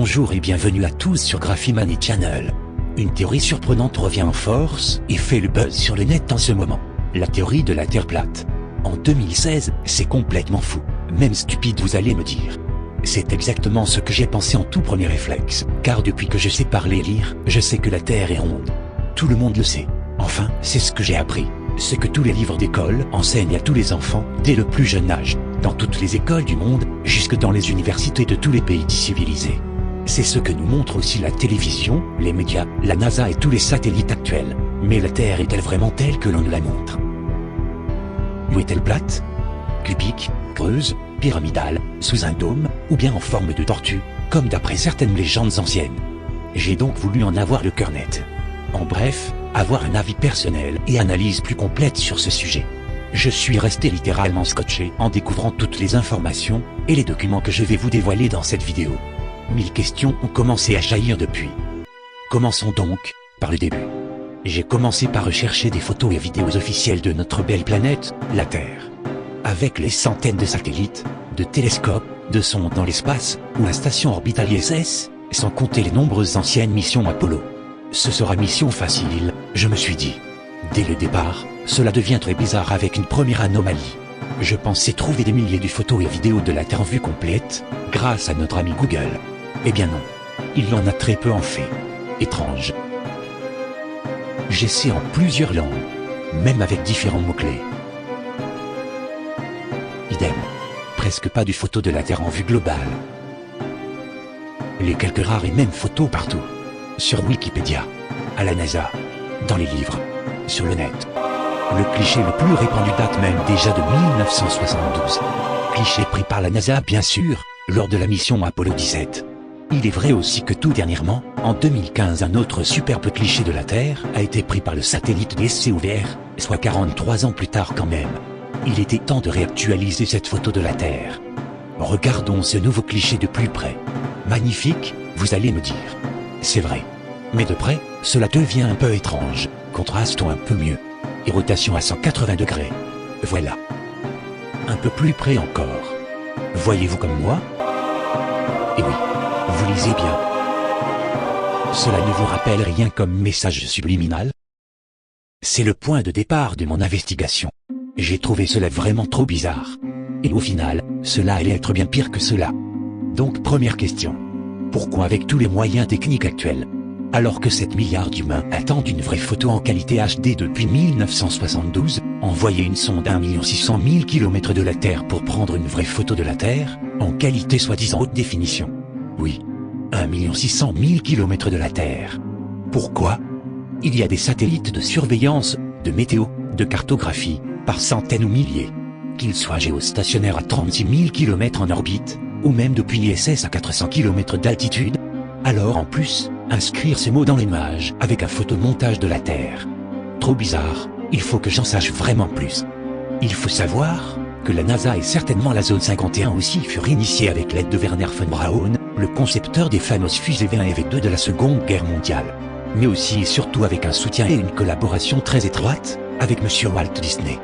Bonjour et bienvenue à tous sur Graphimani Channel. Une théorie surprenante revient en force et fait le buzz sur le net en ce moment. La théorie de la Terre plate. En 2016, c'est complètement fou. Même stupide, vous allez me dire. C'est exactement ce que j'ai pensé en tout premier réflexe, car depuis que je sais parler et lire, je sais que la Terre est ronde. Tout le monde le sait. Enfin, c'est ce que j'ai appris. Ce que tous les livres d'école enseignent à tous les enfants, dès le plus jeune âge, dans toutes les écoles du monde, jusque dans les universités de tous les pays civilisés. C'est ce que nous montre aussi la télévision, les médias, la NASA et tous les satellites actuels. Mais la Terre est-elle vraiment telle que l'on nous la montre? Ou est-elle plate, cubique, creuse, pyramidale, sous un dôme, ou bien en forme de tortue, comme d'après certaines légendes anciennes? J'ai donc voulu en avoir le cœur net. En bref, avoir un avis personnel et analyse plus complète sur ce sujet. Je suis resté littéralement scotché en découvrant toutes les informations et les documents que je vais vous dévoiler dans cette vidéo. 1000 questions ont commencé à jaillir depuis. Commençons donc par le début. J'ai commencé par rechercher des photos et vidéos officielles de notre belle planète, la Terre. Avec les centaines de satellites, de télescopes, de sondes dans l'espace, ou la station orbitale ISS, sans compter les nombreuses anciennes missions Apollo. Ce sera mission facile, je me suis dit. Dès le départ, cela devient très bizarre avec une première anomalie. Je pensais trouver des milliers de photos et vidéos de la Terre en vue complète, grâce à notre ami Google. Eh bien non. Il y en a très peu en fait. Étrange. J'essaie en plusieurs langues, même avec différents mots-clés. Idem. Presque pas de photos de la Terre en vue globale. Les quelques rares et mêmes photos partout. Sur Wikipédia, à la NASA, dans les livres, sur le net. Le cliché le plus répandu date même déjà de 1972. Cliché pris par la NASA bien sûr, lors de la mission Apollo 17. Il est vrai aussi que tout dernièrement, en 2015 un autre superbe cliché de la Terre a été pris par le satellite SCOVR, soit 43 ans plus tard quand même. Il était temps de réactualiser cette photo de la Terre. Regardons ce nouveau cliché de plus près. Magnifique, vous allez me dire. C'est vrai. Mais de près, cela devient un peu étrange. Contrastons un peu mieux. Et rotation à 180 degrés. Voilà. Un peu plus près encore. Voyez-vous comme moi? Et oui, vous lisez bien. Cela ne vous rappelle rien comme message subliminal? C'est le point de départ de mon investigation. J'ai trouvé cela vraiment trop bizarre. Et au final, cela allait être bien pire que cela. Donc première question. Pourquoi avec tous les moyens techniques actuels, alors que 7 milliards d'humains attendent une vraie photo en qualité HD depuis 1972, envoyer une sonde à 1 600 000 km de la Terre pour prendre une vraie photo de la Terre, en qualité soi-disant haute définition? Oui, 1 600 000 km de la Terre. Pourquoi? Il y a des satellites de surveillance, de météo, de cartographie, par centaines ou milliers. Qu'ils soient géostationnaires à 36 000 km en orbite, ou même depuis l'ISS à 400 km d'altitude. Alors en plus, inscrire ces mots dans l'image avec un photomontage de la Terre. Trop bizarre, il faut que j'en sache vraiment plus. Il faut savoir que la NASA et certainement la Zone 51 aussi furent initiés avec l'aide de Wernher von Braun, le concepteur des fameuses fusées V1 et V2 de la Seconde Guerre mondiale. Mais aussi et surtout avec un soutien et une collaboration très étroite avec Monsieur Walt Disney.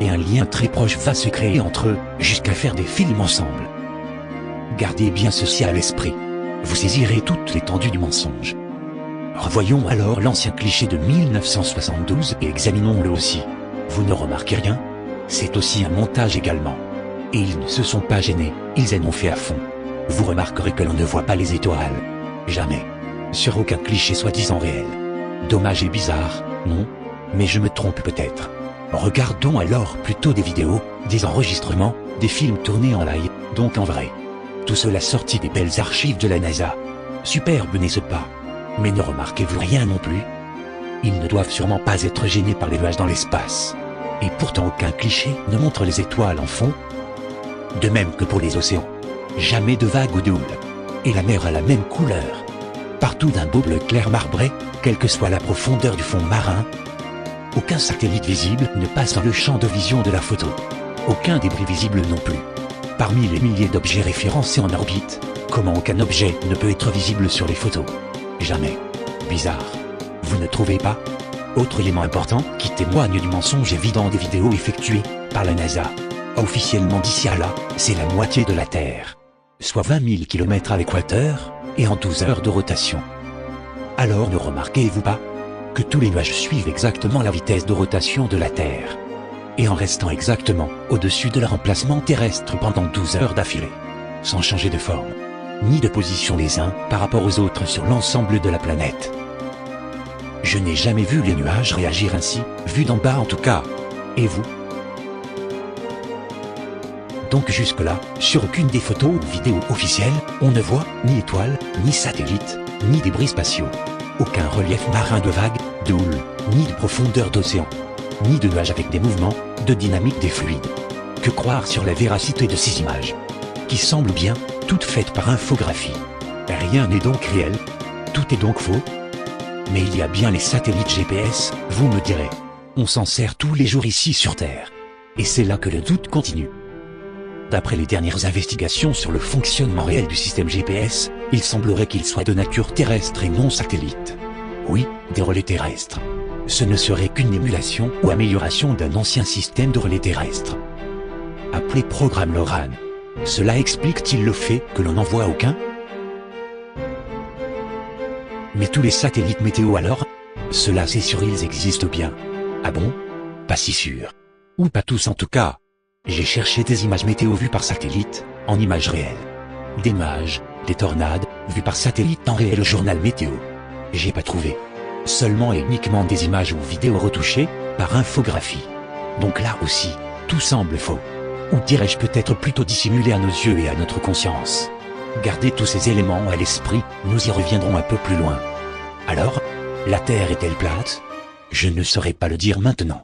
Et un lien très proche va se créer entre eux, jusqu'à faire des films ensemble. Gardez bien ceci à l'esprit. Vous saisirez toute l'étendue du mensonge. Revoyons alors l'ancien cliché de 1972 et examinons-le aussi. Vous ne remarquez rien? C'est aussi un montage également. Et ils ne se sont pas gênés, ils en ont fait à fond. Vous remarquerez que l'on ne voit pas les étoiles. Jamais. Sur aucun cliché soi-disant réel. Dommage et bizarre, non? Mais je me trompe peut-être. Regardons alors plutôt des vidéos, des enregistrements, des films tournés en live, donc en vrai. Tout cela sorti des belles archives de la NASA. Superbe n'est-ce pas? Mais ne remarquez-vous rien non plus? Ils ne doivent sûrement pas être gênés par les nuages dans l'espace. Et pourtant aucun cliché ne montre les étoiles en fond. De même que pour les océans. Jamais de vagues ou doubles. Et la mer a la même couleur. Partout d'un beau bleu clair marbré, quelle que soit la profondeur du fond marin. Aucun satellite visible ne passe dans le champ de vision de la photo. Aucun débris visible non plus. Parmi les milliers d'objets référencés en orbite, comment aucun objet ne peut être visible sur les photos? Jamais. Bizarre. Vous ne trouvez pas? Autre élément important qui témoigne du mensonge évident des vidéos effectuées par la NASA. Officiellement d'ici à là, c'est la moitié de la Terre. soit 20 000 km à l'équateur, et en 12 heures de rotation. Alors ne remarquez-vous pas que tous les nuages suivent exactement la vitesse de rotation de la Terre, et en restant exactement au-dessus de leur emplacement terrestre pendant 12 heures d'affilée, sans changer de forme, ni de position les uns par rapport aux autres sur l'ensemble de la planète. Je n'ai jamais vu les nuages réagir ainsi, vu d'en bas en tout cas. Et vous? Donc jusque-là, sur aucune des photos ou vidéos officielles, on ne voit ni étoiles, ni satellites, ni débris spatiaux. Aucun relief marin de vagues, de houle, ni de profondeur d'océan, ni de nuages avec des mouvements, de dynamique des fluides. Que croire sur la véracité de ces images, qui semblent bien, toutes faites par infographie? Rien n'est donc réel, tout est donc faux. Mais il y a bien les satellites GPS, vous me direz. On s'en sert tous les jours ici sur Terre. Et c'est là que le doute continue. D'après les dernières investigations sur le fonctionnement réel du système GPS, il semblerait qu'il soit de nature terrestre et non satellite. Oui, des relais terrestres. Ce ne serait qu'une émulation ou amélioration d'un ancien système de relais terrestres, appelé programme LORAN. Cela explique-t-il le fait que l'on n'en voit aucun? Mais tous les satellites météo alors? Cela c'est sûr, ils existent bien. Ah bon? Pas si sûr. Ou pas tous en tout cas. J'ai cherché des images météo vues par satellite, en images réelles. Des nuages, des tornades, vues par satellite en réel au journal météo. J'ai pas trouvé. Seulement et uniquement des images ou vidéos retouchées, par infographie. Donc là aussi, tout semble faux. Ou dirais-je peut-être plutôt dissimulé à nos yeux et à notre conscience. Gardez tous ces éléments à l'esprit, nous y reviendrons un peu plus loin. Alors, la Terre est-elle plate? Je ne saurais pas le dire maintenant.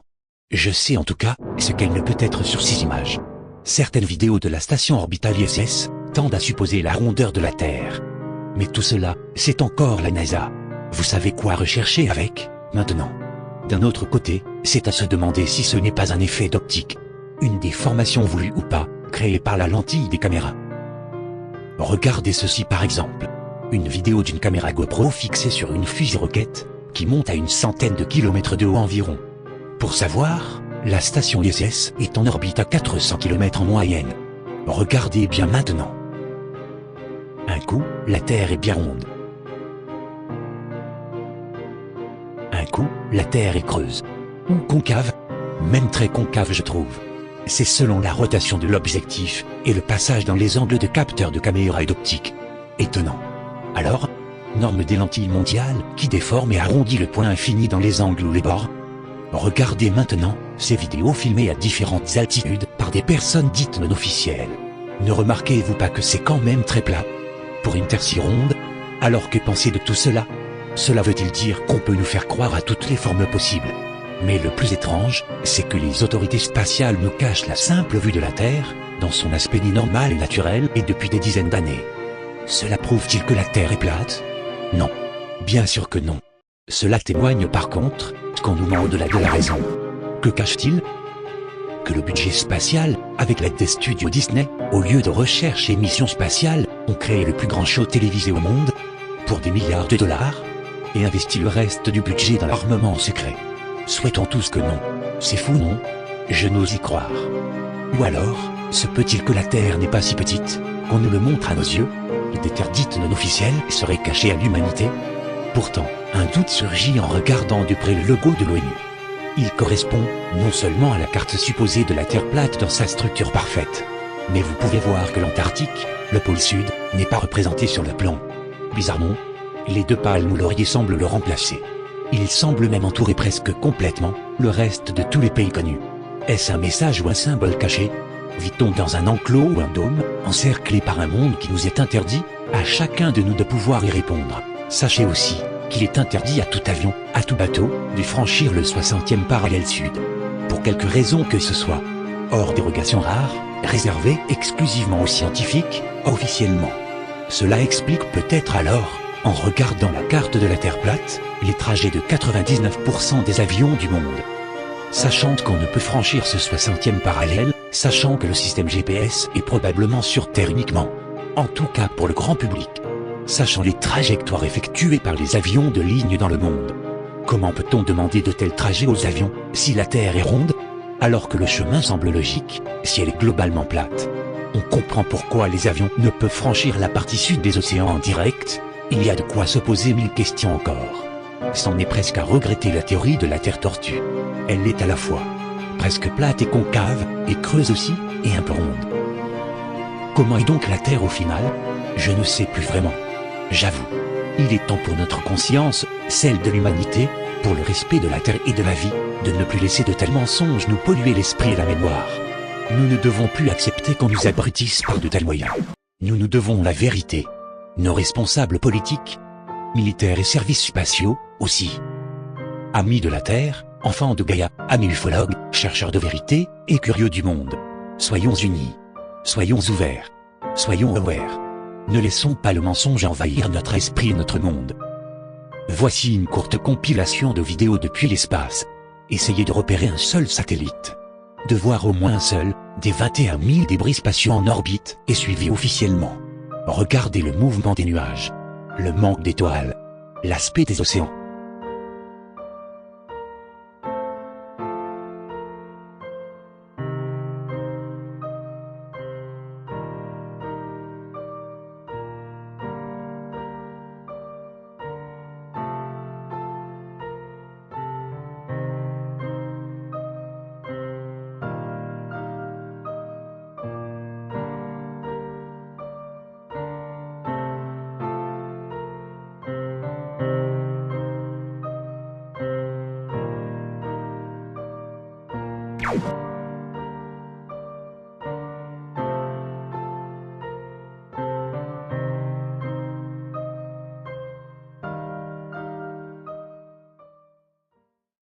Je sais en tout cas ce qu'elle ne peut être sur ces images. Certaines vidéos de la station orbitale ISS tendent à supposer la rondeur de la Terre. Mais tout cela, c'est encore la NASA. Vous savez quoi rechercher avec, maintenant? D'un autre côté, c'est à se demander si ce n'est pas un effet d'optique. Une déformation voulue ou pas, créée par la lentille des caméras. Regardez ceci par exemple. Une vidéo d'une caméra GoPro fixée sur une fusée roquette, qui monte à une centaine de kilomètres de haut environ. Pour savoir, la station ISS est en orbite à 400 km en moyenne. Regardez bien maintenant. Un coup, la Terre est bien ronde. Un coup, la Terre est creuse. Ou concave. Même très concave je trouve. C'est selon la rotation de l'objectif et le passage dans les angles de capteurs de caméra et d'optique. Étonnant. Alors, norme des lentilles mondiales qui déforme et arrondit le point infini dans les angles ou les bords. Regardez maintenant ces vidéos filmées à différentes altitudes par des personnes dites non officielles. Ne remarquez-vous pas que c'est quand même très plat pour une Terre si ronde? Alors que penser de tout cela? Cela veut-il dire qu'on peut nous faire croire à toutes les formes possibles? Mais le plus étrange, c'est que les autorités spatiales nous cachent la simple vue de la Terre, dans son aspect dit normal et naturel, et depuis des dizaines d'années. Cela prouve-t-il que la Terre est plate? Non. Bien sûr que non. Cela témoigne par contre qu'on nous ment au-delà de la raison. Que cache-t-il? Que le budget spatial, avec l'aide des studios Disney, au lieu de recherche et mission spatiale, ont créé le plus grand show télévisé au monde, pour des milliards de dollars, et investi le reste du budget dans l'armement secret. Souhaitons tous que non. C'est fou, non? Je n'ose y croire. Ou alors, se peut-il que la Terre n'est pas si petite, qu'on nous le montre à nos yeux, et des terres dites non officielles seraient cachées à l'humanité? Pourtant, un doute surgit en regardant de près le logo de l'ONU. Il correspond non seulement à la carte supposée de la Terre plate dans sa structure parfaite, mais vous pouvez voir que l'Antarctique, le pôle sud, n'est pas représenté sur le plan. Bizarre non? Les deux palmes ou lauriers semblent le remplacer. Il semble même entourer presque complètement le reste de tous les pays connus. Est-ce un message ou un symbole caché? Vit-on dans un enclos ou un dôme, encerclé par un monde qui nous est interdit? À chacun de nous de pouvoir y répondre. Sachez aussi qu'il est interdit à tout avion, à tout bateau, de franchir le 60e parallèle sud. Pour quelque raison que ce soit. Hors dérogation rare, réservée exclusivement aux scientifiques, officiellement. Cela explique peut-être alors, en regardant la carte de la Terre plate, les trajets de 99% des avions du monde. Sachant qu'on ne peut franchir ce 60e parallèle, sachant que le système GPS est probablement sur Terre uniquement. En tout cas pour le grand public. Sachant les trajectoires effectuées par les avions de ligne dans le monde. Comment peut-on demander de tels trajets aux avions, si la Terre est ronde, alors que le chemin semble logique, si elle est globalement plate? Cela explique peut-être alors, en regardant la carte de la Terre plate, les trajets de 99% des avions du monde. Sachant qu'on ne peut franchir ce 60e parallèle, sachant que le système GPS est probablement sur Terre uniquement. En tout cas pour le grand public. Sachant les trajectoires effectuées par les avions de ligne dans le monde. Comment peut-on demander de tels trajets aux avions, si la Terre est ronde, alors que le chemin semble logique, si elle est globalement plate? On comprend pourquoi les avions ne peuvent franchir la partie sud des océans en direct. Il y a de quoi se poser 1000 questions encore. C'en est presque à regretter la théorie de la Terre tortue. Elle est à la fois presque plate et concave, et creuse aussi, et un peu ronde. Comment est donc la Terre au final? Je ne sais plus vraiment. J'avoue. Il est temps pour notre conscience, celle de l'humanité, pour le respect de la Terre et de la vie, de ne plus laisser de tels mensonges nous polluer l'esprit et la mémoire. Nous ne devons plus accepter qu'on nous abrutisse par de tels moyens. Nous devons la vérité. Nos responsables politiques, militaires et services spatiaux, aussi. Amis de la Terre, enfants de Gaïa, amis ufologues, chercheurs de vérité, et curieux du monde. Soyons unis. Soyons ouverts. Soyons aware. Ne laissons pas le mensonge envahir notre esprit et notre monde. Voici une courte compilation de vidéos depuis l'espace. Essayez de repérer un seul satellite. De voir au moins un seul, des 21 000 débris spatiaux en orbite, et suivis officiellement. Regardez le mouvement des nuages. Le manque d'étoiles. L'aspect des océans.